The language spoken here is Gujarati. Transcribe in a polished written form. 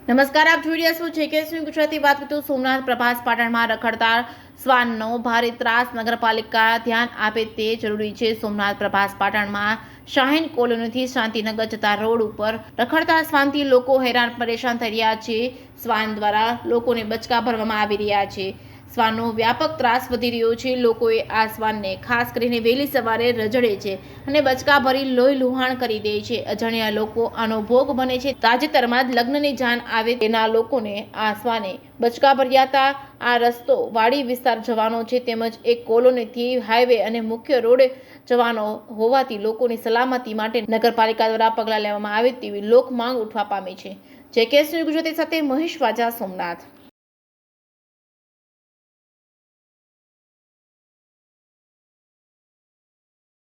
નમસ્કાર, આપ જોઈ રહ્યા છો JK ગુજરાતી. વાત કરતું સોમનાથ પ્રભાસ પાટણમાં રખડતા શ્વાનનો ભારે ત્રાસ નગરપાલિકા ધ્યાન આપે તે જરૂરી છે. સોમનાથ પ્રભાસ પાટણમાં શાહીન કોલોનીથી શાંતિનગર જતા રોડ ઉપર રખડતા શ્વાનથી લોકો હેરાન પરેશાન થઈ રહ્યા છે. શ્વાન દ્વારા લોકોને બચકા ભરવામાં આવી રહ્યા છે. શ્વાનનો વ્યાપક ત્રાસ વધી રહ્યો છે. લોકોએ આ શ્વાનને ખાસ કરીને વહેલી સવારે રજડે છે અને બચકા ભરી લોહી લુહાણ કરી દે છે. અજાણ્યા લોકો આનો ભોગ બને છે. તાજેતરમાં જ લગ્નની જાણ આવે તેના લોકોને આ શ્વાને બચકા ભર્યા હતા. આ રસ્તો વાડી વિસ્તાર જવાનો છે તેમજ એક કોલોનીથી હાઈવે અને મુખ્ય રોડ જવાનો હોવાથી લોકોની સલામતી માટે નગરપાલિકા દ્વારા પગલાં લેવામાં આવે તેવી લોક માંગ ઉઠવા પામી છે. JK ગુજરાતી સાથે મહેશ વાજા, સોમનાથ.